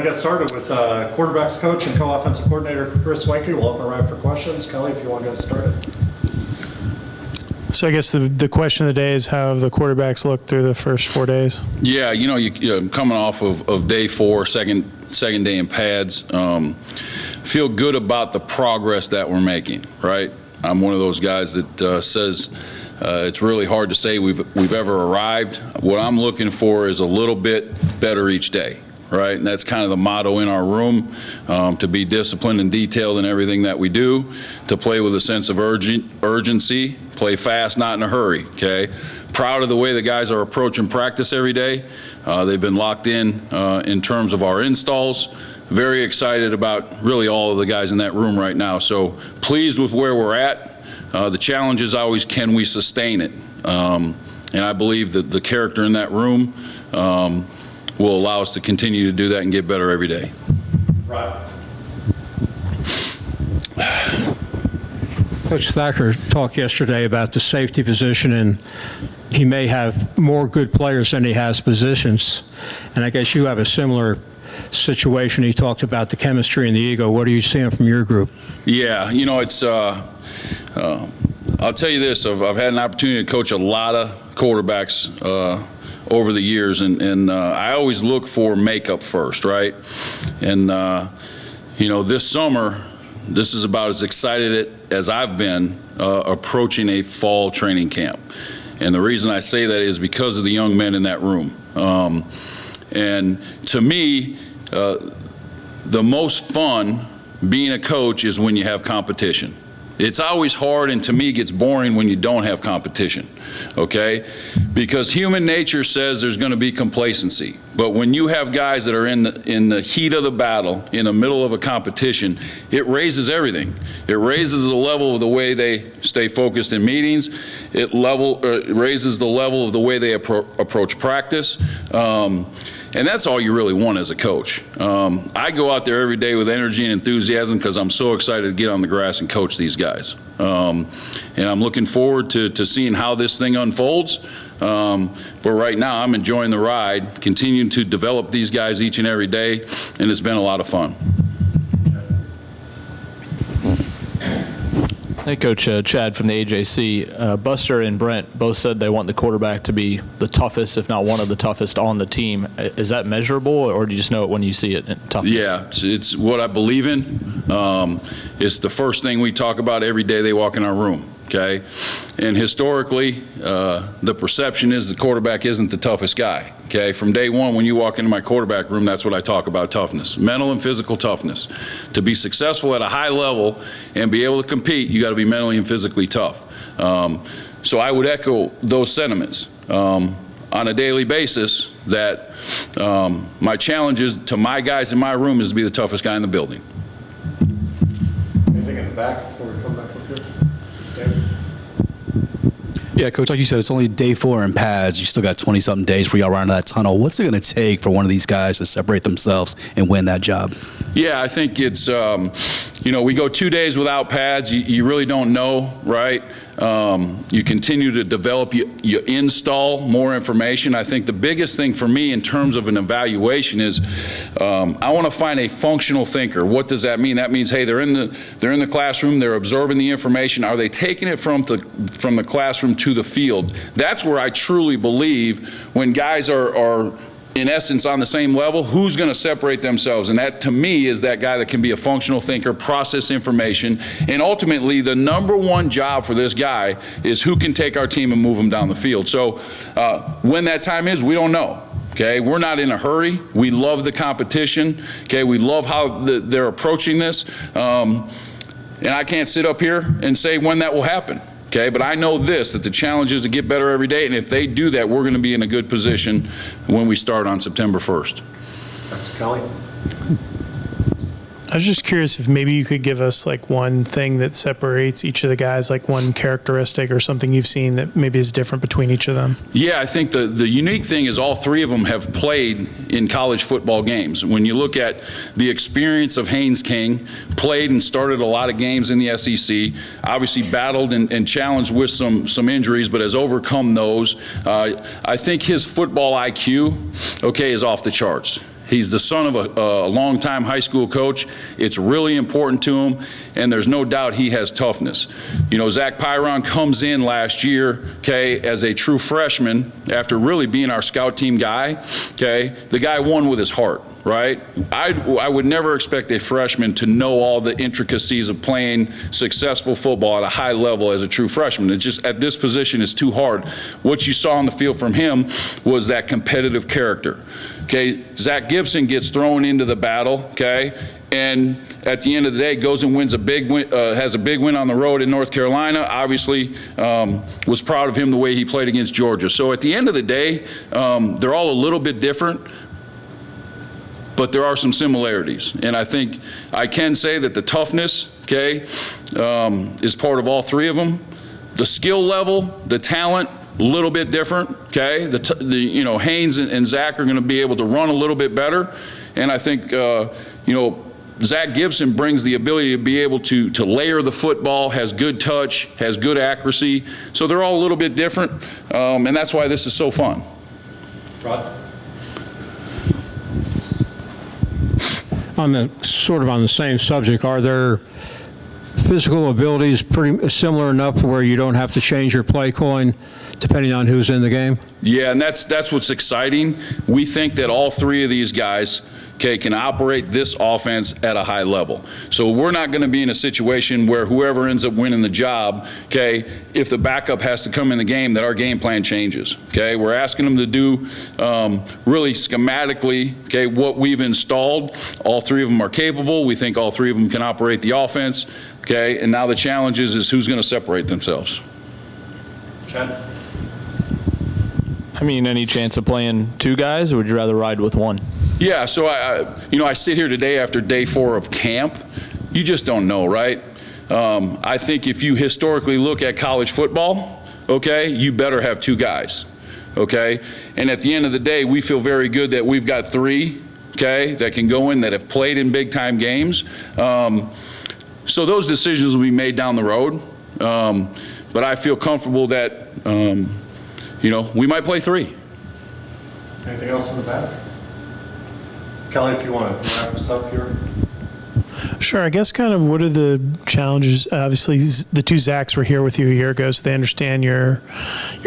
going to get started with quarterbacks coach and co-offensive coordinator Chris Weinke. We'll open around for questions. Kelly, if you want to get started. So I guess the question of the day is how have the quarterbacks looked through the first 4 days? Yeah, you're coming off of day 4, second day in pads. Feel good about the progress that we're making, right? I'm one of those guys that says it's really hard to say we've ever arrived. What I'm looking for is a little bit better each day, right? And that's kind of the motto in our room, to be disciplined and detailed in everything that we do, to play with a sense of urgency, play fast, not in a hurry, okay? Proud of the way the guys are approaching practice every day. They've been locked in terms of our installs. Very excited about really all of the guys in that room right now. So pleased with where we're at. The challenge is always, can we sustain it? And I believe that the character in that room will allow us to continue to do that and get better every day. Right. Coach Thacker talked yesterday about the safety position, and he may have more good players than he has positions. And I guess you have a similar situation. He talked about the chemistry and the ego. What are you seeing from your group? Yeah, it's I'll tell you this, I've had an opportunity to coach a lot of quarterbacks over the years, and I always look for makeup first, right? And this summer, this is about as excited as I've been approaching a fall training camp. And the reason I say that is because of the young men in that room. And to me, the most fun being a coach is when you have competition. It's always hard, and to me it gets boring when you don't have competition, okay? Because human nature says there's going to be complacency. But when you have guys that are in the heat of the battle, in the middle of a competition, it raises everything. It raises the level of the way they stay focused in meetings. It raises the level of the way they approach practice. And that's all you really want as a coach. I go out there every day with energy and enthusiasm because I'm so excited to get on the grass and coach these guys. And I'm looking forward to seeing how this thing unfolds. But right now I'm enjoying the ride, continuing to develop these guys each and every day, and it's been a lot of fun. Hey, Coach, Chad from the AJC. Buster and Brent both said they want the quarterback to be the toughest, if not one of the toughest on the team. Is that measurable, or do you just know it when you see it in toughness? Yeah, it's what I believe in. It's the first thing we talk about every day they walk in our room, okay? And historically, the perception is the quarterback isn't the toughest guy, okay? From day one, when you walk into my quarterback room, that's what I talk about, toughness, mental and physical toughness. To be successful at a high level and be able to compete, you got to be mentally and physically tough. So I would echo those sentiments on a daily basis, that my challenge is to my guys in my room is to be the toughest guy in the building. Anything in the back before we come back up here? David? Yeah, Coach, like you said, it's only day 4 in pads. You still got 20-something days for y'all around that tunnel. What's it going to take for one of these guys to separate themselves and win that job? Yeah, I think it's, we go 2 days without pads. You really don't know, right? You continue to develop, you install more information. I think the biggest thing for me in terms of an evaluation is I want to find a functional thinker. What does that mean? That means, hey, they're in the classroom, they're absorbing the information. Are they taking it from the classroom to the field? That's where I truly believe when guys are in essence on the same level, who's going to separate themselves? And that to me is that guy that can be a functional thinker, process information, and ultimately the number one job for this guy is who can take our team and move them down the field. So when that time is, we don't know. Okay, we're not in a hurry. We love the competition. Okay, we love how they're approaching this. And I can't sit up here and say when that will happen. Okay, but I know this, that the challenge is to get better every day, and if they do that, we're going to be in a good position when we start on September 1st. Thanks, Kelly. I was just curious if maybe you could give us like one thing that separates each of the guys, like one characteristic or something you've seen that maybe is different between each of them. Yeah, I think the unique thing is all three of them have played in college football games. When you look at the experience of Haynes King, played and started a lot of games in the SEC, obviously battled and challenged with some injuries, but has overcome those. I think his football IQ, okay, is off the charts. He's the son of a longtime high school coach. It's really important to him, and there's no doubt he has toughness. You know, Zach Pyron comes in last year, okay, as a true freshman after really being our scout team guy, okay? The guy won with his heart, right? I would never expect a freshman to know all the intricacies of playing successful football at a high level as a true freshman. It's just, at this position, it's too hard. What you saw on the field from him was that competitive character. Okay, Zach Gibson gets thrown into the battle, okay, and at the end of the day goes and wins a big win, has a big win on the road in North Carolina. Obviously, was proud of him the way he played against Georgia. So at the end of the day, they're all a little bit different, but there are some similarities. And I think I can say that the toughness, okay, is part of all three of them. The skill level, the talent, a little bit different, okay? You know, Haynes and Zach are going to be able to run a little bit better. And I think, you know, Zach Gibson brings the ability to be able to layer the football, has good touch, has good accuracy. So they're all a little bit different, and that's why this is so fun. Rod? On the sort of on the same subject, are there physical abilities pretty similar enough where you don't have to change your play calling depending on who's in the game? Yeah, and that's what's exciting. We think that all three of these guys, okay, can operate this offense at a high level. So we're not going to be in a situation where whoever ends up winning the job, okay, if the backup has to come in the game, that our game plan changes. Okay, we're asking them to do really schematically, okay, what we've installed. All three of them are capable. We think all three of them can operate the offense. Okay, and now the challenge is who's going to separate themselves. Chad? I mean, any chance of playing two guys, or would you rather ride with one? Yeah, so I sit here today after day 4 of camp. You just don't know, right? I think if you historically look at college football, okay, you better have two guys, okay? And at the end of the day, we feel very good that we've got 3, okay, that can go in, that have played in big-time games. So those decisions will be made down the road. But I feel comfortable that, you know, we might play 3. Anything else in the back? Kelly, if you want to wrap us up here. Sure. I guess kind of what are the challenges? Obviously, the two Zachs were here with you a year ago, so they understand your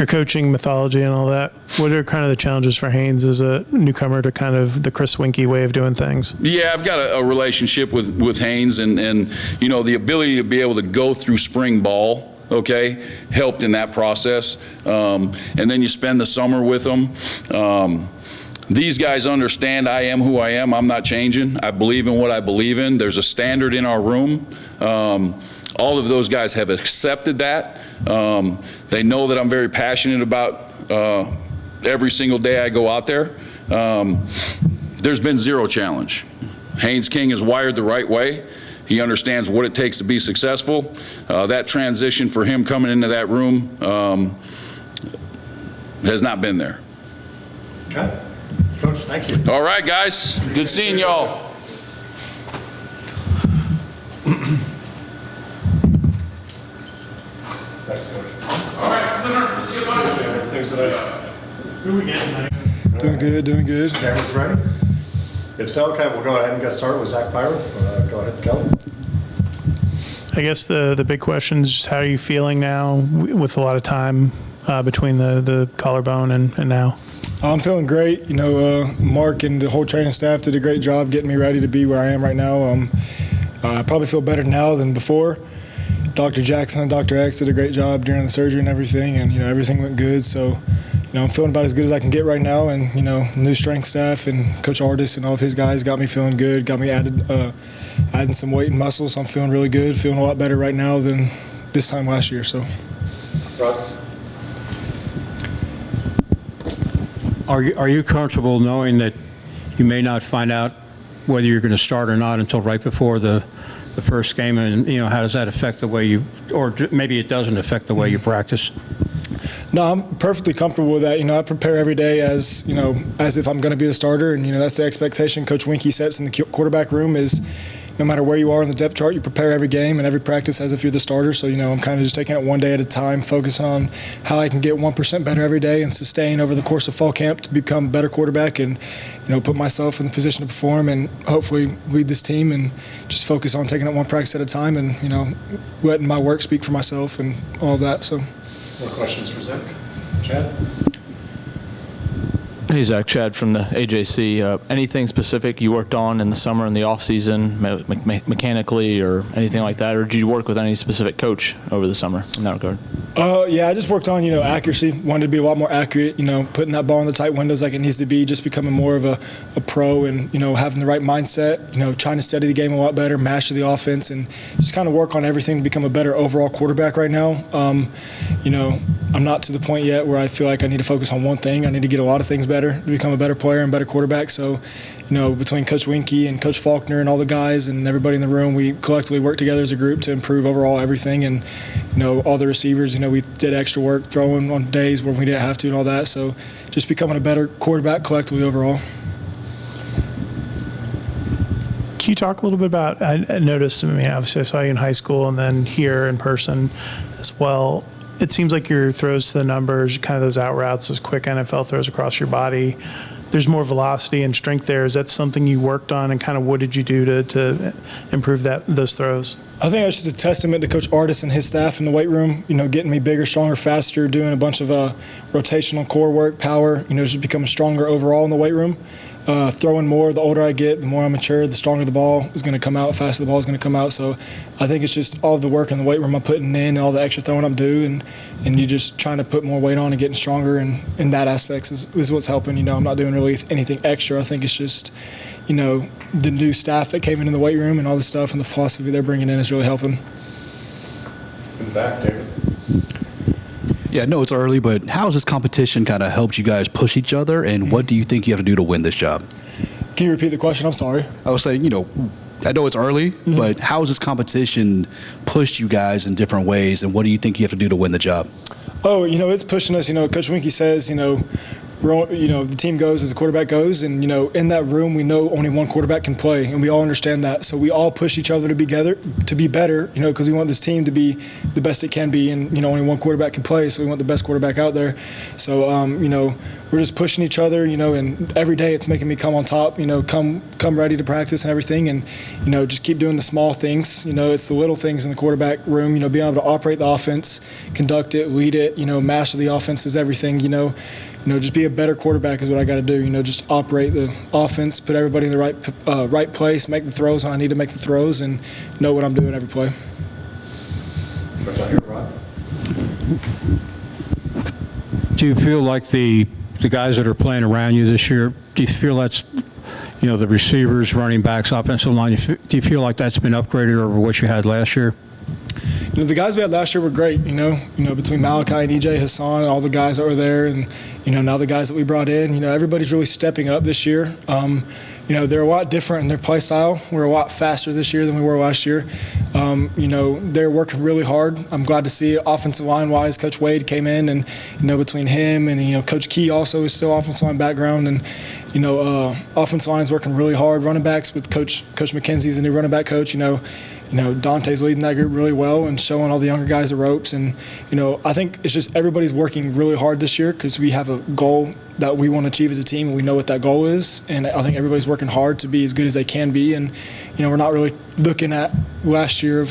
coaching methodology and all that. What are kind of the challenges for Haynes as a newcomer to kind of the Chris Weinke way of doing things? Yeah, I've got a relationship with Haynes, and you know, the ability to be able to go through spring ball, okay, helped in that process. And then you spend the summer with them. These guys understand I am who I am. I'm not changing. I believe in what I believe in. There's a standard in our room. All of those guys have accepted that. They know that I'm very passionate about every single day I go out there. There's been zero challenge. Haynes King is wired the right way. He understands what it takes to be successful. That transition for him coming into that room has not been there. Okay. Coach, thank you. All right, guys. Good seeing y'all. Thanks, Coach. All right, see you later. Everything today? Who are we getting tonight? Doing good, doing good. Cameras ready? If so, okay, we'll go ahead and get started with Zach Pyron. Go ahead, Kelly. I guess the big question is just how are you feeling now with a lot of time between the collarbone and now? I'm feeling great. You know, Mark and the whole training staff did a great job getting me ready to be where I am right now. I probably feel better now than before. Dr. Jackson and Dr. X did a great job during the surgery and everything, and, you know, everything went good. So, you know, I'm feeling about as good as I can get right now, and, you know, new strength staff and Coach Artis and all of his guys got me feeling good, got me adding some weight and muscle, so I'm feeling really good, feeling a lot better right now than this time last year. So. Rod? Are you comfortable knowing that you may not find out whether you're going to start or not until right before the first game? And, you know, how does that affect the way you, or maybe it doesn't affect the way you practice? No, I'm perfectly comfortable with that. You know, I prepare every day as, you know, as if I'm going to be the starter. And, you know, that's the expectation Coach Weinke sets in the quarterback room is, no matter where you are in the depth chart, you prepare every game and every practice as if you're the starter. So, I'm kind of just taking it one day at a time, focus on how I can get 1% better every day and sustain over the course of fall camp to become a better quarterback and, put myself in the position to perform and hopefully lead this team and just focus on taking it one practice at a time and, letting my work speak for myself and all of that. So, More questions for Zach? Chad? Hey, Zach, Chad from the AJC. Anything specific you worked on in the summer and the off-season, mechanically or anything like that? Or did you work with any specific coach over the summer in that regard? Yeah, I just worked on, accuracy. Wanted to be a lot more accurate, putting that ball in the tight windows like it needs to be, just becoming more of a pro and, having the right mindset, trying to study the game a lot better, master the offense, and just kind of work on everything to become a better overall quarterback right now. I'm not to the point yet where I feel like I need to focus on one thing. I need to get a lot of things better to become a better player and better quarterback. So, between Coach Weinke and Coach Faulkner and all the guys and everybody in the room, we collectively work together as a group to improve overall everything. And, all the receivers, we did extra work throwing on days where we didn't have to and all that. So just becoming a better quarterback collectively overall. Can you talk a little bit about, I noticed, obviously I saw you in high school and then here in person as well. It seems like your throws to the numbers, kind of those out routes, those quick NFL throws across your body, there's more velocity and strength there. Is that something you worked on, and kind of what did you do to improve those throws? I think that's just a testament to Coach Artis and his staff in the weight room, getting me bigger, stronger, faster, doing a bunch of rotational core work, power, just becoming stronger overall in the weight room. Throwing more, the older I get, the more I mature, the stronger the ball is going to come out, the faster the ball is going to come out. So I think it's just all the work in the weight room I'm putting in, all the extra throwing I'm doing, and you just trying to put more weight on and getting stronger, and in that aspect is what's helping. I'm not doing really anything extra. I think it's just, the new staff that came in the weight room and all the stuff and the philosophy they're bringing in is really helping. In the back, David. Yeah, I know it's early, but how has this competition kind of helped you guys push each other, and what do you think you have to do to win this job? Can you repeat the question? I'm sorry. I was saying, I know it's early, but how has this competition pushed you guys in different ways, and what do you think you have to do to win the job? Oh, it's pushing us. Coach Weinke says, the team goes as the quarterback goes, and in that room we know only one quarterback can play, and we all understand that. So we all push each other to be better, because we want this team to be the best it can be, and only one quarterback can play, so we want the best quarterback out there. So we're just pushing each other, and every day it's making me come on top, come ready to practice and everything, and just keep doing the small things. It's the little things in the quarterback room, being able to operate the offense, conduct it, lead it, master the offense is everything. Just be a better quarterback is what I got to do. Just operate the offense, put everybody in the right place, make the throws when I need to make the throws, and know what I'm doing every play. Right down here, Rod. Do you feel like the guys that are playing around you this year, do you feel that's, the receivers, running backs, offensive line, do you feel like that's been upgraded over what you had last year? The guys we had last year were great, between Malachi and EJ Hassan, all the guys that were there, and, now the guys that we brought in, everybody's really stepping up this year. They're a lot different in their play style. We're a lot faster this year than we were last year. They're working really hard. I'm glad to see it. Offensive line-wise, Coach Wade came in, and, between him and, Coach Key also is still offensive line background, and, offensive line is working really hard. Running backs with Coach McKenzie's the new running back coach, Dante's leading that group really well and showing all the younger guys the ropes. And, I think it's just everybody's working really hard this year because we have a goal that we want to achieve as a team, and we know what that goal is. And I think everybody's working hard to be as good as they can be. And, we're not really looking at last year of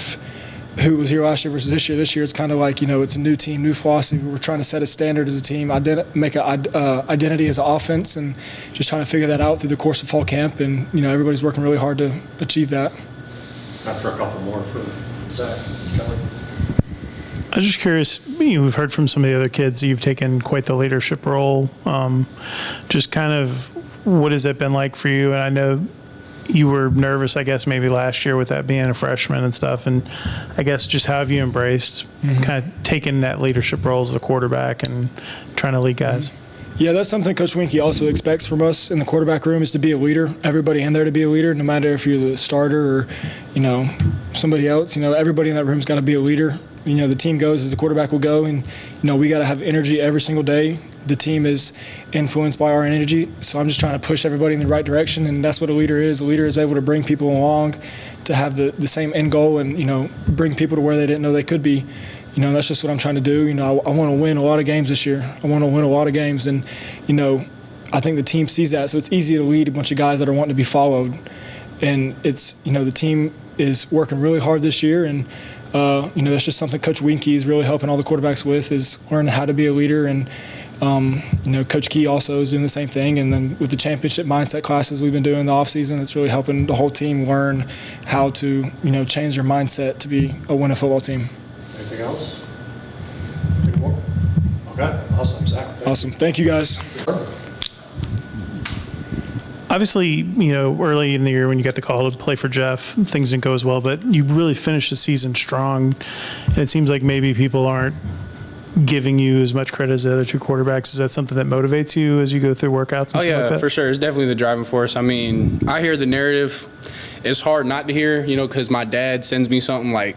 who was here last year versus this year. This year it's kind of like, it's a new team, new philosophy. We're trying to set a standard as a team, make an identity as an offense, and just trying to figure that out through the course of fall camp. And, everybody's working really hard to achieve that. Time for a couple more for Zach. Kelly. I was just curious, we've heard from some of the other kids, you've taken quite the leadership role. Just kind of what has it been like for you? And I know you were nervous, I guess, maybe last year with that being a freshman and stuff. And I guess just how have you embraced kind of taking that leadership role as a quarterback and trying to lead guys? Yeah, that's something Coach Weinke also expects from us in the quarterback room, is to be a leader. Everybody in there to be a leader, no matter if you're the starter or, somebody else. Everybody in that room's got to be a leader. The team goes as the quarterback will go, and, we got to have energy every single day, the team is influenced by our energy. So I'm just trying to push everybody in the right direction, and that's what a leader is. A leader is able to bring people along to have the same end goal and, bring people to where they didn't know they could be. That's just what I'm trying to do. I want to win a lot of games this year. I want to win a lot of games, and, I think the team sees that. So it's easy to lead a bunch of guys that are wanting to be followed. And it's, the team is working really hard this year, and that's just something Coach Weinke is really helping all the quarterbacks with, is learning how to be a leader. And Coach Key also is doing the same thing. And then with the championship mindset classes we've been doing in the offseason, it's really helping the whole team learn how to change their mindset to be a winning football team. Anything else? Anything more? Okay, awesome, Zach. Awesome. Thank you, guys. Obviously, early in the year when you got the call to play for Jeff, things didn't go as well, but you really finished the season strong. And it seems like maybe people aren't giving you as much credit as the other two quarterbacks. Is that something that motivates you as you go through workouts and stuff like that? For sure. It's definitely the driving force. I mean, I hear the narrative. It's hard not to hear, because my dad sends me something like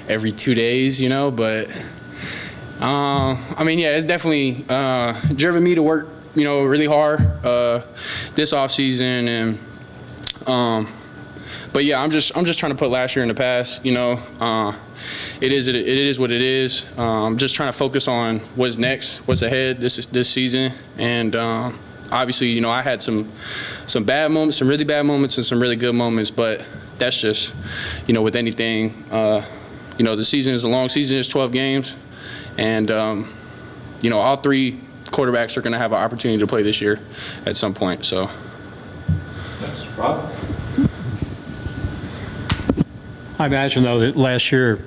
every 2 days, but it's definitely driven me to work really hard this off season, and I'm just trying to put last year in the past. It is what it is. I'm just trying to focus on what's next, what's ahead this season, and obviously I had some bad moments, some really bad moments, and some really good moments, but that's just with anything. The season is a long season. It's 12 games, and all three quarterbacks are going to have an opportunity to play this year at some point. So, Thanks, Rob. I imagine, though, that last year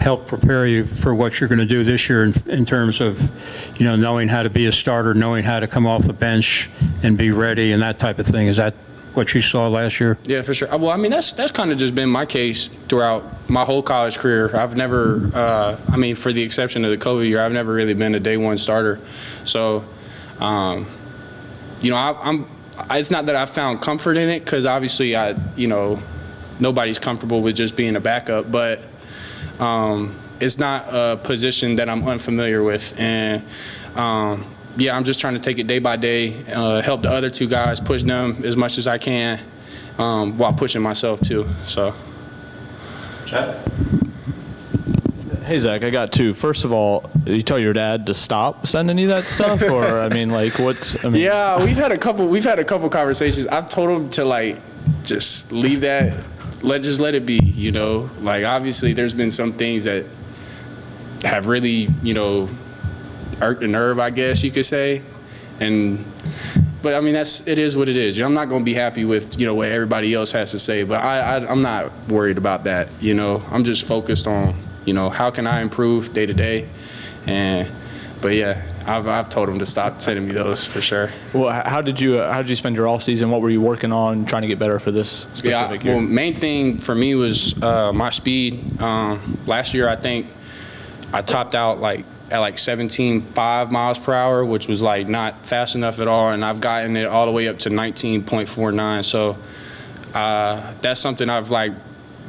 helped prepare you for what you're going to do this year in terms of, knowing how to be a starter, knowing how to come off the bench and be ready and that type of thing. Is that what you saw last year? Yeah, for sure. Well, that's kind of just been my case throughout my whole college career. I've never, for the exception of the COVID year, I've never really been a day one starter. So, it's not that I found comfort in it, because obviously nobody's comfortable with just being a backup, but it's not a position that I'm unfamiliar with. And, I'm just trying to take it day by day, help the other two guys, push them as much as I can, while pushing myself too. So, Chad? Hey, Zach, I got two. First of all, you tell your dad to stop sending you that stuff, or Yeah, we've had a couple conversations. I've told him to just leave that, let it be. Obviously there's been some things that have really irked the nerve, I guess you could say, but it is what it is. I'm not going to be happy with what everybody else has to say, but I'm not worried about that. I'm just focused on how can I improve day to day, I've told him to stop sending me those for sure. Well, how did you spend your off season? What were you working on, trying to get better for this specific year? Well, main thing for me was my speed. Last year, I think I topped out at 17.5 miles per hour, which was not fast enough at all, and I've gotten it all the way up to 19.49. So that's something I've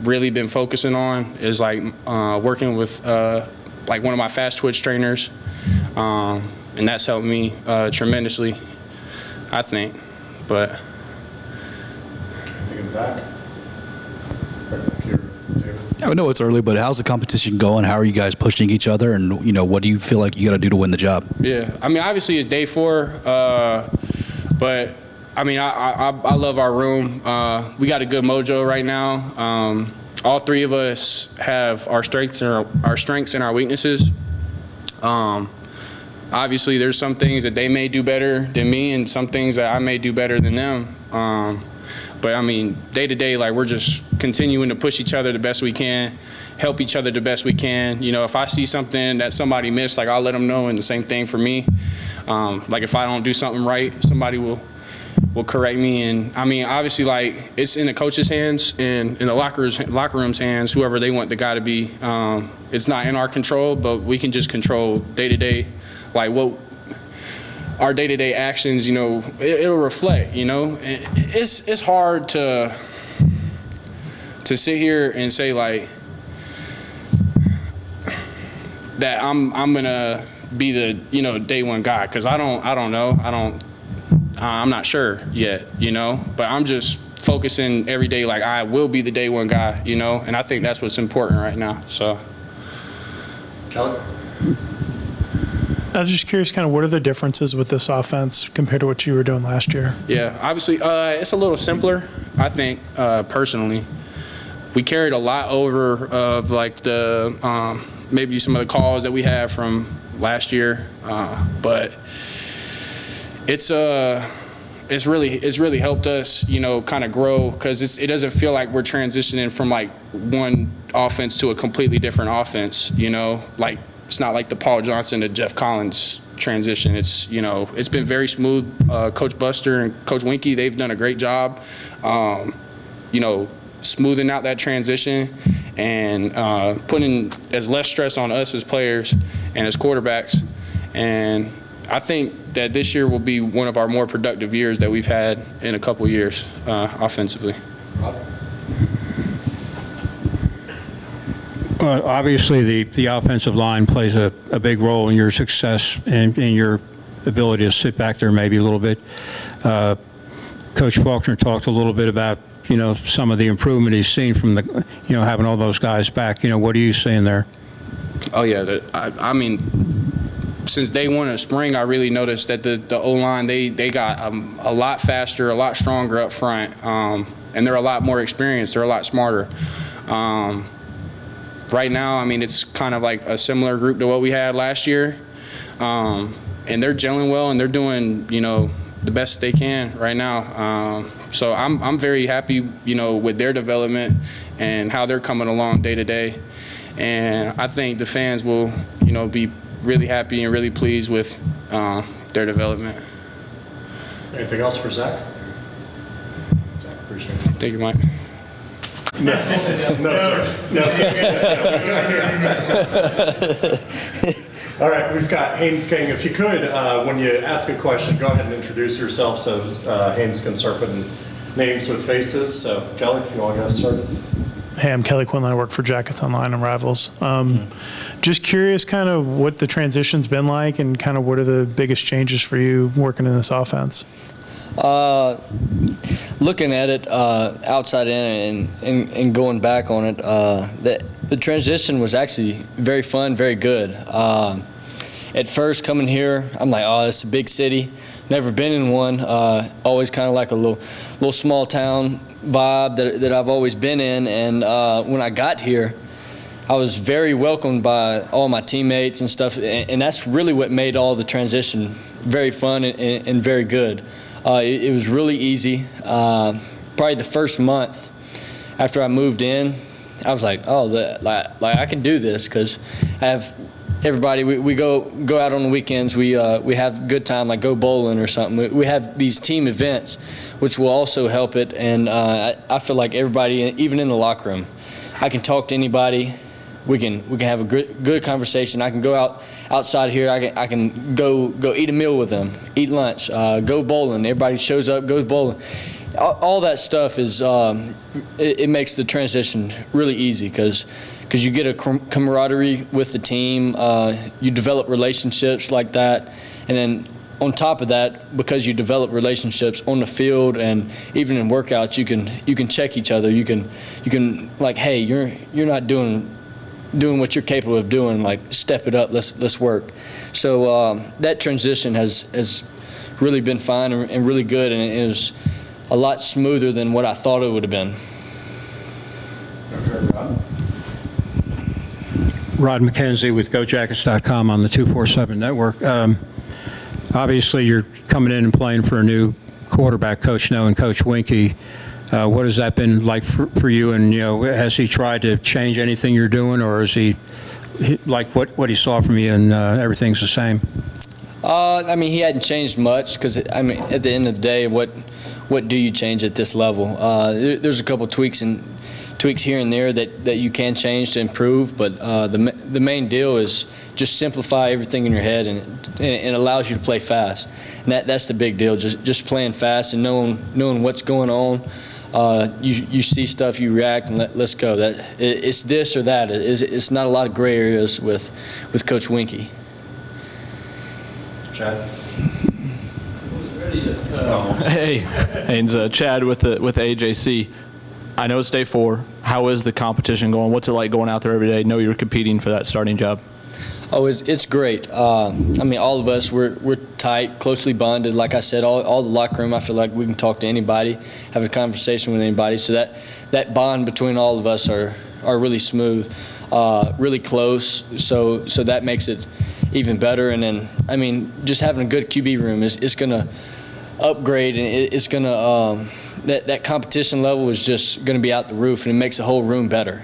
really been focusing on, is working with one of my fast twitch trainers, and that's helped me tremendously, I think. But Anything in the back? Right back here, David. I know it's early, but how's the competition going? How are you guys pushing each other? And, what do you feel like you got to do to win the job? Yeah, obviously it's day 4, but I love our room. We got a good mojo right now. All three of us have our strengths and our weaknesses. Obviously, there's some things that they may do better than me, and some things that I may do better than them. But day to day, we're just continuing to push each other the best we can, help each other the best we can. If I see something that somebody missed, I'll let them know, and the same thing for me. If I don't do something right, somebody will correct me. And obviously, it's in the coach's hands and in the locker room's hands, whoever they want the guy to be. It's not in our control, but we can just control day to day, what our day-to-day actions, it'll reflect, It's hard to sit here and say that I'm gonna be the day one guy, because I don't know. I'm not sure yet, but I'm just focusing every day like I will be the day one guy, and I think that's what's important right now. So, Kelly? I was just curious, kind of what are the differences with this offense compared to what you were doing last year? yeah, obviously it's a little simpler, I think, personally. We carried a lot over of like the maybe some of the calls that we had from last year, but it's really helped us, kind of grow, because it doesn't feel like we're transitioning from like one offense to a completely different offense. Like it's not like the Paul Johnson to Jeff Collins transition. It's it's been very smooth. Coach Buster and Coach Weinke, they've done a great job, smoothing out that transition and putting as less stress on us as players and as quarterbacks. And I think that this year will be one of our more productive years that we've had in a couple years offensively. Well, obviously, the offensive line plays a big role in your success and in your ability to sit back there maybe a little bit. Coach Faulkner talked a little bit about, some of the improvement he's seen from the, having all those guys back. What are you seeing there? Oh, yeah. I mean, since day one of spring, I really noticed that the O-line, they got a lot faster, a lot stronger up front, and they're a lot more experienced. They're a lot smarter. Right now, I mean, it's kind of like a similar group to what we had last year, and they're gelling well, and they're doing, the best they can right now. So I'm very happy, with their development and how they're coming along day to day, and I think the fans will, be really happy and really pleased with their development. Anything else for Zach? Zach, appreciate you. Thank you, Mike. No, sir. No, sir. All right, we've got Haynes King. If you could, when you ask a question, go ahead and introduce yourself so Haynes can start putting names with faces. So, Kelly, if you want to get us started. Hey, I'm Kelly Quinlan. I work for Jackets Online and Rivals. Just curious kind of what the transition's been like and kind of what are the biggest changes for you working in this offense? Looking at it outside in and going back on it, the transition was actually very fun, very good. At first coming here, I'm like, oh, it's a big city. Never been in one. Always kind of like a little small town vibe that I've always been in. And when I got here, I was very welcomed by all my teammates and stuff. And that's really what made all the transition very fun and very good. It was really easy. Probably the first month after I moved in, I was like, oh, I can do this, because I have everybody. We go out on the weekends. We have good time, like go bowling or something. We have these team events, which will also help it. And I feel like everybody, even in the locker room, I can talk to anybody. We can have a good conversation. I can go outside here. I can go eat a meal with them, eat lunch, go bowling. Everybody shows up, goes bowling. All that stuff is it makes the transition really easy, because you get a camaraderie with the team. You develop relationships like that, and then on top of that, because you develop relationships on the field and even in workouts, you can check each other. You can like, hey, you're not doing what you're capable of doing, like step it up, let's work. So that transition has really been fine and really good, and it was a lot smoother than what I thought it would have been. Rod McKenzie with GoJackets.com on the 247 network. Obviously, you're coming in and playing for a new quarterback coach now, and Coach Weinke. What has that been like for you? And has he tried to change anything you're doing, or is he like what he saw from you and everything's the same? I mean, he hadn't changed much, because I mean, at the end of the day, what do you change at this level? There's a couple tweaks here and there that you can change to improve, but the main deal is just simplify everything in your head, and it allows you to play fast. And that's the big deal, just playing fast and knowing what's going on. You see stuff, you react, and let's go. It's this or that. It's not a lot of gray areas with Coach Weinke. Chad? Hey, Haynes, Chad with the AJC. I know it's day 4. How is the competition going? What's it like going out there every day? Know you're competing for that starting job. Oh, it's great. I mean, all of us, we're tight, closely bonded. Like I said, all the locker room, I feel like we can talk to anybody, have a conversation with anybody. So that bond between all of us are really smooth, really close. So that makes it even better. And then, I mean, just having a good QB room is going to upgrade, and it's going to that competition level is just going to be out the roof, and it makes the whole room better.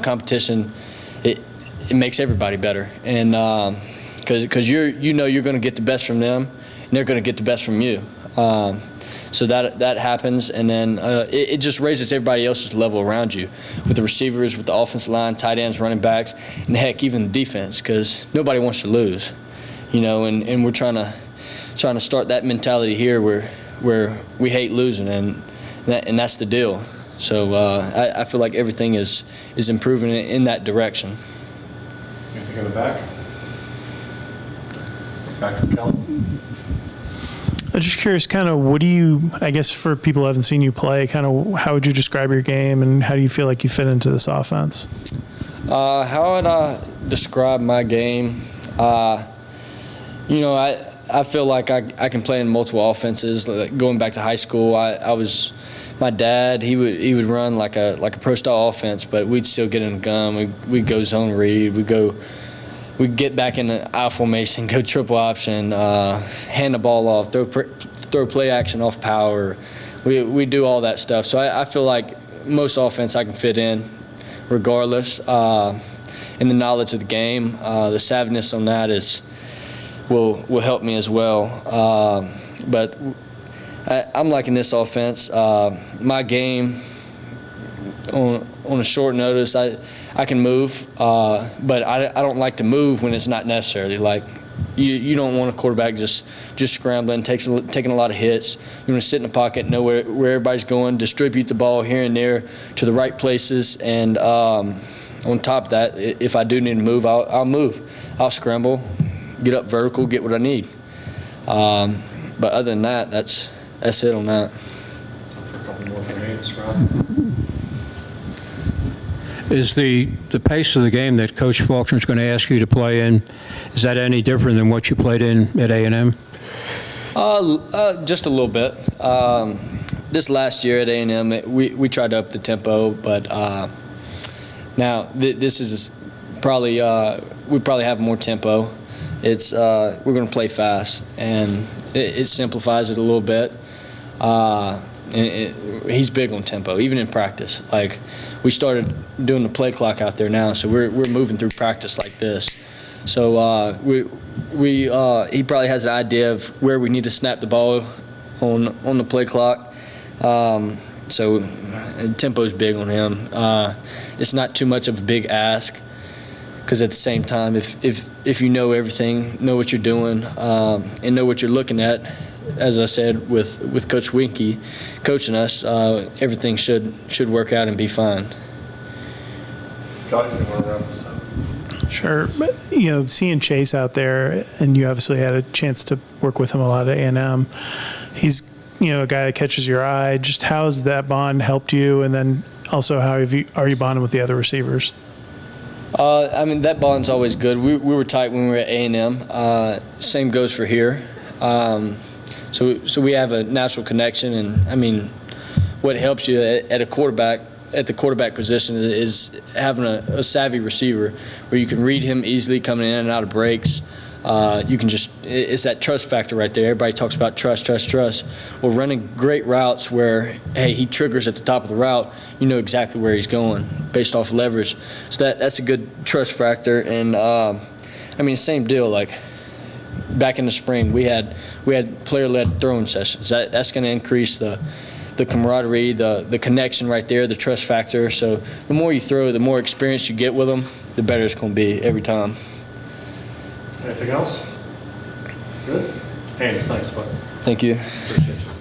Competition, it makes everybody better, and because you're going to get the best from them, and they're going to get the best from you. So that happens, and then it just raises everybody else's level around you, with the receivers, with the offensive line, tight ends, running backs, and heck, even the defense, because nobody wants to lose, and we're trying to start that mentality here where we hate losing, and that's the deal. So I feel like everything is improving in that direction. Anything in the back? Back to Kelly. I'm just curious, kind of, what do you, I guess for people who haven't seen you play, kind of how would you describe your game, and how do you feel like you fit into this offense? How would I describe my game? I feel like I can play in multiple offenses. Like going back to high school, my dad, he would run like a pro style offense, but we'd still get in the gun. We'd go zone read. We'd get back in the I formation, go triple option, hand the ball off, throw play action off power. We do all that stuff. So I feel like most offense I can fit in, regardless. And the knowledge of the game, the savviness on that will help me as well. But I'm liking this offense. My game, on a short notice, I can move, but I don't like to move when it's not necessary. Like you don't want a quarterback just scrambling, taking a lot of hits. You want to sit in the pocket, know where everybody's going, distribute the ball here and there to the right places, and on top of that, if I do need to move, I'll move. I'll scramble, get up vertical, get what I need. But other than that, that's it on that. For a couple more for Haynes, Rob. Is the pace of the game that Coach Faulkner's going to ask you to play in, is that any different than what you played in at A&M? Just a little bit. This last year at A&M, we tried to up the tempo, but now this is probably we probably have more tempo. It's we're going to play fast, and it simplifies it a little bit. He's big on tempo, even in practice. Like, we started doing the play clock out there now, so we're moving through practice like this. So he probably has an idea of where we need to snap the ball on the play clock. So tempo is big on him. It's not too much of a big ask, because at the same time, if you know everything, know what you're doing, and know what you're looking at, as I said, with Coach Weinke coaching us, everything should work out and be fine. Got it. You want to wrap this up? Sure. But, seeing Chase out there, and you obviously had a chance to work with him a lot at A&M, he's, a guy that catches your eye. Just how has that bond helped you? And then also, how are you bonding with the other receivers? I mean, that bond's always good. We were tight when we were at A&M. Same goes for here. So we have a natural connection, and I mean, what helps you at the quarterback position is having a savvy receiver where you can read him easily coming in and out of breaks. It's that trust factor right there. Everybody talks about trust. Well, running great routes where, hey, he triggers at the top of the route, you know exactly where he's going based off leverage. So that's a good trust factor. And I mean, same deal. Like, back in the spring, we had player-led throwing sessions. That's going to increase the camaraderie, the connection right there, the trust factor. So the more you throw, the more experience you get with them, the better it's going to be every time. Anything else? Good. Haynes, thanks, bud. Thank you. Appreciate you.